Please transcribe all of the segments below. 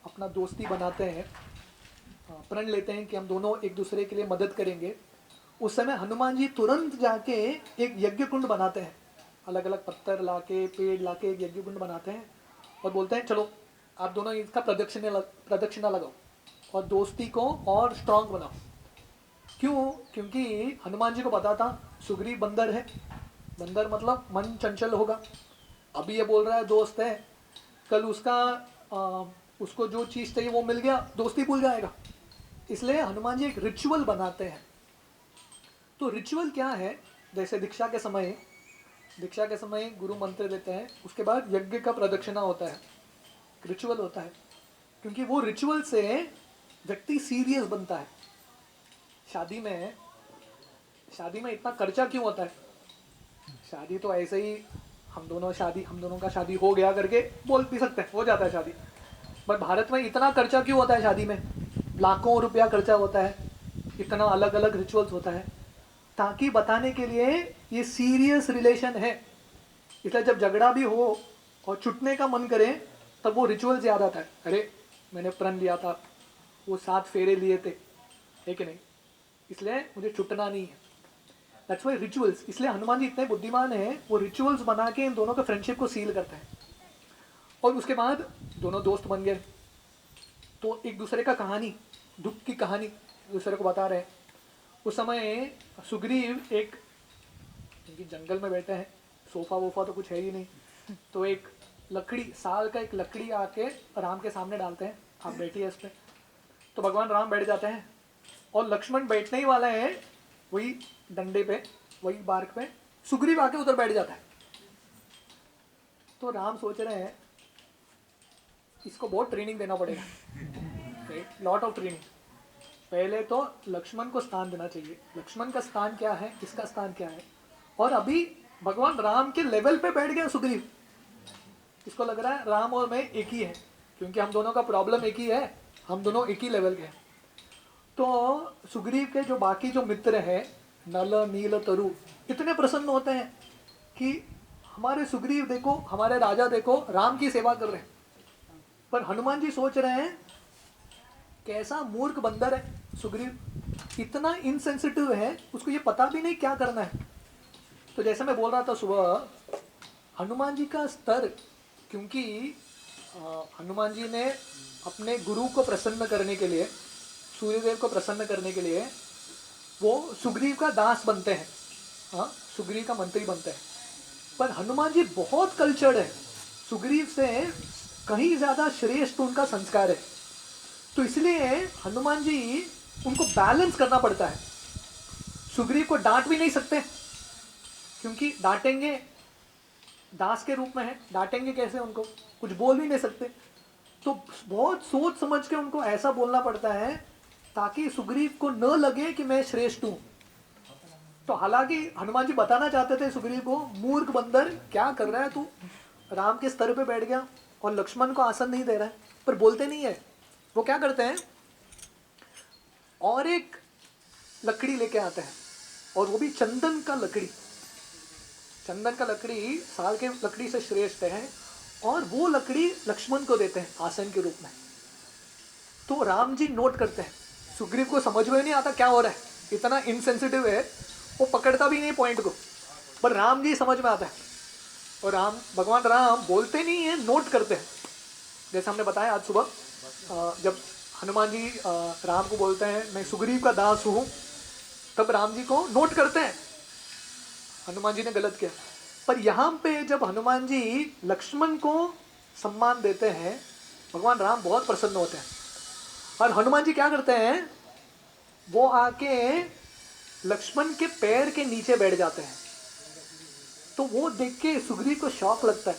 अपना दोस्ती बनाते हैं, प्रण लेते हैं कि हम दोनों एक दूसरे के लिए मदद करेंगे, उस समय हनुमान जी तुरंत जाके एक यज्ञ कुंड बनाते हैं। अलग अलग पत्थर लाके, पेड़ लाके एक यज्ञ कुंड बनाते हैं और बोलते हैं चलो आप दोनों इसका प्रदक्षिणा लगाओ और दोस्ती को और स्ट्रांग बनाओ। क्यों? क्योंकि हनुमान जी को पता था सुग्रीव बंदर है, बंदर मतलब मन चंचल होगा। अभी ये बोल रहा है दोस्त है, कल उसको जो चीज़ चाहिए वो मिल गया, दोस्ती भूल जाएगा। इसलिए हनुमान जी एक रिचुअल बनाते हैं। तो रिचुअल क्या है? जैसे दीक्षा के समय गुरु मंत्र देते हैं, उसके बाद यज्ञ का प्रदक्षिणा होता है, रिचुअल होता है। क्योंकि वो रिचुअल से व्यक्ति सीरियस बनता है। शादी में इतना खर्चा क्यों होता है? शादी तो ऐसे ही हम दोनों का शादी हो गया करके बोल भी सकते हैं, हो जाता है शादी। बट भारत में इतना खर्चा क्यों होता है? शादी में लाखों रुपया खर्चा होता है, इतना अलग अलग रिचुअल्स होता है, ताकि बताने के लिए ये सीरियस रिलेशन है। इसलिए जब झगड़ा भी हो और छुटने का मन करे तब वो रिचुअल्स याद आता है, अरे मैंने प्रण लिया था, वो 7 फेरे लिए थे, है कि नहीं? इसलिए मुझे छुटना नहीं है। That's why rituals. इसलिए हनुमान जी इतने बुद्धिमान हैं, वो रिचुअल्स बना के इन दोनों के फ्रेंडशिप को सील करते हैं। और उसके बाद दोनों दोस्त बन गए, तो एक दूसरे का कहानी, दुख की कहानी एक दूसरे को बता रहे हैं। उस समय सुग्रीव एक जंगल में बैठे हैं, सोफा वोफा तो कुछ है ही नहीं, तो एक लकड़ी, साल का एक लकड़ी आके राम के सामने डालते हैं, आप बैठिए इस पर। तो भगवान राम बैठ जाते हैं और लक्ष्मण बैठने ही वाला है वही डंडे पे, वही बार्क पे, सुग्रीव आके उधर बैठ जाता है। तो राम सोच रहे हैं इसको बहुत ट्रेनिंग देना पड़ेगा, लॉट ऑफ ट्रेनिंग। पहले तो लक्ष्मण को स्थान देना चाहिए, लक्ष्मण का स्थान क्या है, इसका स्थान क्या है। और अभी भगवान राम के लेवल पे बैठ गया सुग्रीव। इसको लग रहा है राम और मैं एक ही है, क्योंकि हम दोनों का प्रॉब्लम एक ही है, हम दोनों एक ही लेवल के हैं। तो सुग्रीव के जो बाकी जो मित्र हैं, नल नील तरु, इतने प्रसन्न होते हैं कि हमारे सुग्रीव देखो, हमारे राजा देखो, राम की सेवा कर रहे हैं। पर हनुमान जी सोच रहे हैं कैसा मूर्ख बंदर है सुग्रीव, इतना इनसेंसिटिव है, उसको ये पता भी नहीं क्या करना है। तो जैसे मैं बोल रहा था सुबह, हनुमान जी का स्तर, क्योंकि हनुमान जी ने अपने गुरु को प्रसन्न करने के लिए, सूर्यदेव को प्रसन्न करने के लिए वो सुग्रीव का दास बनते हैं, हाँ, सुग्रीव का मंत्री बनते हैं। पर हनुमान जी बहुत कल्चर्ड है, सुग्रीव से कहीं ज़्यादा श्रेष्ठ उनका संस्कार है। तो इसलिए हनुमान जी उनको बैलेंस करना पड़ता है। सुग्रीव को डांट भी नहीं सकते, क्योंकि डांटेंगे दास के रूप में है, डांटेंगे कैसे, उनको कुछ बोल भी नहीं सकते। तो बहुत सोच समझ के उनको ऐसा बोलना पड़ता है ताकि सुग्रीव को न लगे कि मैं श्रेष्ठ हूं। तो हालांकि हनुमान जी बताना चाहते थे सुग्रीव को, मूर्ख बंदर क्या कर रहा है तू, राम के स्तर पे बैठ गया और लक्ष्मण को आसन नहीं दे रहा है, पर बोलते नहीं है। वो क्या करते हैं, और एक लकड़ी लेके आते हैं, और वो भी चंदन का लकड़ी। चंदन का लकड़ी साल के लकड़ी से श्रेष्ठ है, और वो लकड़ी लक्ष्मण को देते हैं आसन के रूप में। तो राम जी नोट करते हैं, सुग्रीव को समझ में नहीं आता क्या हो रहा है, इतना इनसेंसिटिव है, वो पकड़ता भी नहीं पॉइंट को, पर राम जी समझ में आता है। और भगवान राम बोलते नहीं है, नोट करते हैं। जैसे हमने बताया आज सुबह, जब हनुमान जी राम को बोलते हैं मैं सुग्रीव का दास हूँ, तब राम जी को नोट करते हैं हनुमान जी ने गलत किया। पर यहाँ पे जब हनुमान जी लक्ष्मण को सम्मान देते हैं, भगवान राम बहुत प्रसन्न होते हैं। और हनुमान जी क्या करते हैं, वो आके लक्ष्मण के पैर के नीचे बैठ जाते हैं। तो वो देख के सुग्रीव को शौक लगता है।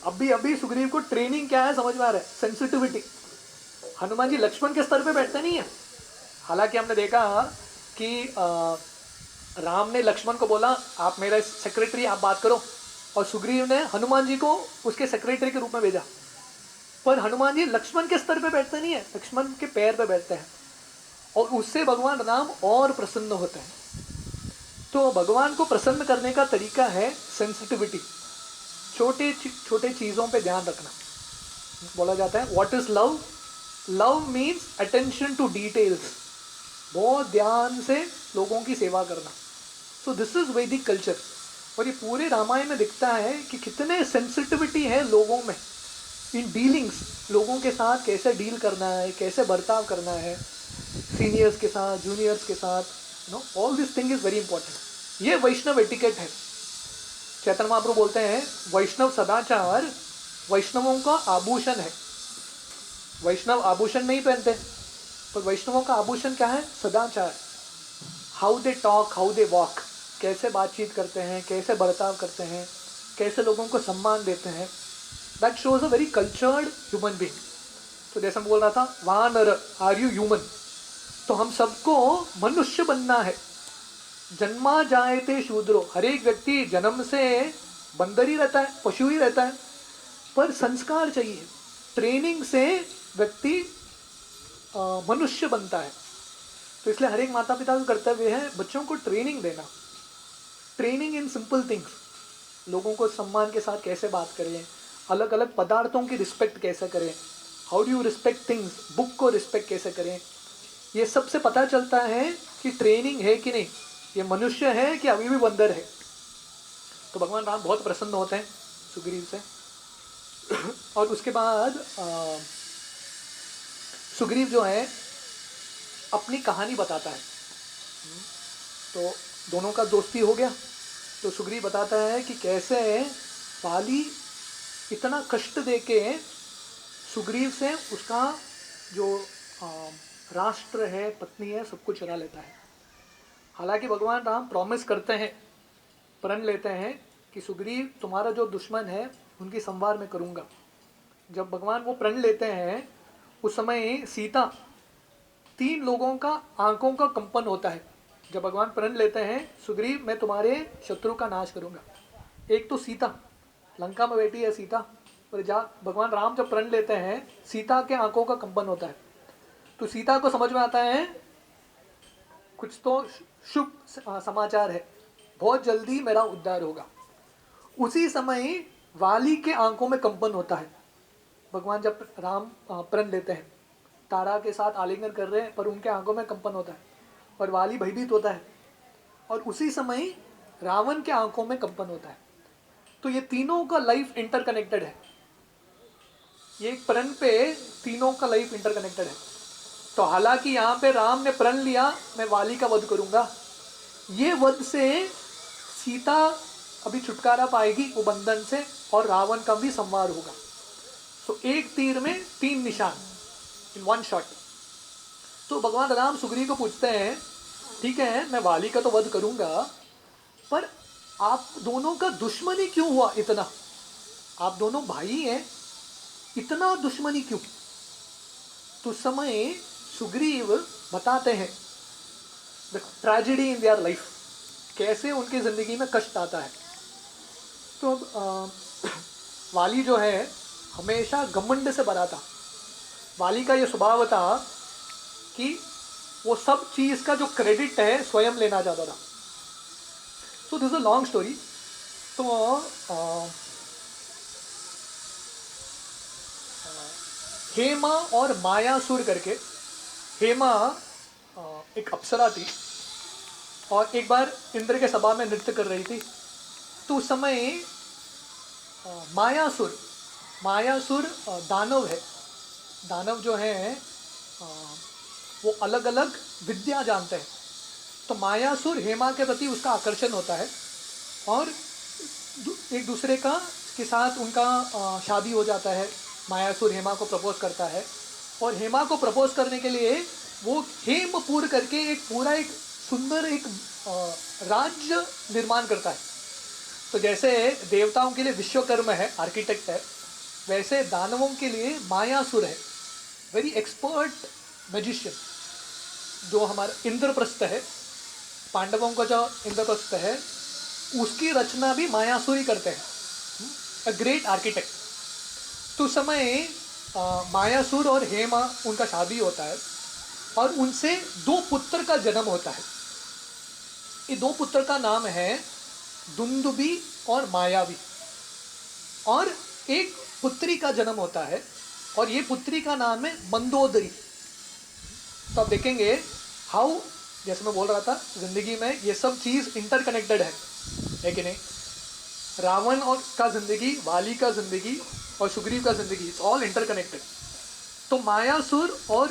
अभी सुग्रीव को ट्रेनिंग क्या है समझ में आ रहा है, सेंसिटिविटी। हनुमान जी लक्ष्मण के स्तर पे बैठते नहीं है। हालांकि हमने देखा कि राम ने लक्ष्मण को बोला आप मेरा सेक्रेटरी, आप बात करो, और सुग्रीव ने हनुमान जी को उसके सेक्रेटरी के रूप में भेजा। पर हनुमान जी लक्ष्मण के स्तर पे बैठते नहीं है, लक्ष्मण के पैर पे बैठते हैं, और उससे भगवान राम और प्रसन्न होते हैं। तो भगवान को प्रसन्न करने का तरीका है सेंसिटिविटी, छोटे छोटे चीज़ों पे ध्यान रखना। बोला जाता है what is love, love means attention to details, बहुत ध्यान से लोगों की सेवा करना. So this is Vedic culture. और ये पूरे रामायण में दिखता है कि कितने सेंसिटिविटी है लोगों में इन डीलिंग्स. लोगों के साथ कैसे डील करना है, कैसे बर्ताव करना है, सीनियर्स के साथ, जूनियर्स के साथ, all this thing is very important. ये वैष्णव एटिकेट है. चैतन्य महाप्रभु बोलते हैं वैष्णव सदाचार वैष्णवों का आभूषण है. वैष्णव आभूषण नहीं पहनते, पर वैष्णवों का आभूषण क्या है? सदाचार. How they talk, how they walk, कैसे बातचीत करते हैं, कैसे बर्ताव करते हैं, कैसे लोगों को सम्मान देते हैं. That shows a very cultured human being. तो जैसे मैं बोल रहा था, वानर, आर यू ह्यूमन? तो हम सबको मनुष्य बनना है. जन्मा जायते शूद्रो, हर एक व्यक्ति जन्म से बंदर ही रहता है, पशु ही रहता है, पर संस्कार चाहिए. ट्रेनिंग से व्यक्ति मनुष्य बनता है. तो इसलिए हर एक माता पिता का कर्तव्य है बच्चों को ट्रेनिंग देना. ट्रेनिंग इन सिंपल थिंग्स, लोगों को सम्मान के साथ कैसे बात करें, अलग अलग पदार्थों की रिस्पेक्ट कैसे करें, how do you respect things, book को रिस्पेक्ट कैसे करें. ये सबसे पता चलता है कि ट्रेनिंग है कि नहीं, ये मनुष्य है कि अभी भी बंदर है. तो भगवान राम बहुत प्रसन्न होते हैं सुग्रीव से. और उसके बाद सुग्रीव जो है अपनी कहानी बताता है. तो दोनों का दोस्ती हो गया. तो सुग्रीव बताता है कि कैसे वाली इतना कष्ट देके सुग्रीव से उसका जो राष्ट्र है, पत्नी है, सब कुछ चुरा लेता है. हालांकि भगवान राम प्रॉमिस करते हैं, प्रण लेते हैं कि सुग्रीव तुम्हारा जो दुश्मन है उनकी संवार मैं करूंगा. जब भगवान वो प्रण लेते हैं उस समय सीता, 3 लोगों का आंखों का कंपन होता है. जब भगवान प्रण लेते हैं सुग्रीव मैं तुम्हारे शत्रु का नाश करूंगा. एक तो सीता, लंका में बैठी है सीता, और भगवान राम जब प्रण लेते हैं सीता के आंखों का कंपन होता है. तो सीता को समझ में आता है कुछ तो शुभ समाचार है, बहुत जल्दी मेरा उद्धार होगा. उसी समय वाली के आंखों में कंपन होता है. भगवान जब राम प्रण लेते हैं, तारा के साथ आलिंगन कर रहे हैं, पर उनके आंखों में कंपन होता है और वाली भयभीत होता है. और उसी समय रावण के आंखों में कंपन होता है. तो ये तीनों का लाइफ इंटरकनेक्टेड है. ये एक प्रण पे तीनों का लाइफ इंटरकनेक्टेड है. तो हालांकि यहाँ पे राम ने प्रण लिया मैं वाली का वध करूंगा, ये वध से सीता अभी छुटकारा पाएगी वो बंधन से, और रावण का भी संहार होगा. तो एक तीर में 3 निशान, इन वन शॉट. तो भगवान राम सुग्रीव को पूछते हैं ठीक है मैं वाली का तो वध करूंगा, पर आप दोनों का दुश्मनी क्यों हुआ इतना? आप दोनों भाई हैं, इतना दुश्मनी क्यों? तो समय सुग्रीव बताते हैं the tragedy in their life, कैसे उनकी जिंदगी में कष्ट आता है. तो वाली जो है हमेशा घमंड से भरा था. वाली का ये स्वभाव था कि वो सब चीज का जो क्रेडिट है स्वयं लेना चाहता था. सो this is a long story. तो हेमा और मायासुर करके, हेमा एक अप्सरा थी और एक बार इंद्र के सभा में नृत्य कर रही थी. तो उस समय मायासुर, मायासुर दानव है. दानव जो है वो अलग अलग विद्या जानते हैं. तो मायासुर हेमा के प्रति उसका आकर्षण होता है और एक दूसरे का के साथ उनका शादी हो जाता है. मायासुर हेमा को प्रपोज करता है और हेमा को प्रपोज करने के लिए वो हेमपुर करके एक पूरा एक सुंदर एक राज्य निर्माण करता है. तो जैसे देवताओं के लिए विश्वकर्मा है, आर्किटेक्ट है, वैसे दानवों के लिए मायासुर है, वेरी एक्सपर्ट मैजिशियन. जो हमारा इंद्रप्रस्थ है, पांडवों का जो इंद्रप्रस्थ है उसकी रचना भी मायासुर ही करते हैं, अ ग्रेट आर्किटेक्ट. तो उस समय मायासुर और हेमा उनका शादी होता है और उनसे 2 पुत्र का जन्म होता है. ये 2 पुत्र का नाम है दुंदुबी और मायावी. और एक पुत्री का जन्म होता है और ये पुत्री का नाम है मंदोदरी। तो आप देखेंगे हाउ, जैसे मैं बोल रहा था जिंदगी में ये सब चीज इंटरकनेक्टेड है कि नहीं। रावण और का जिंदगी, वाली का जिंदगी और सुग्रीव का जिंदगी, इट्स ऑल इंटरकनेक्टेड। तो मायासुर और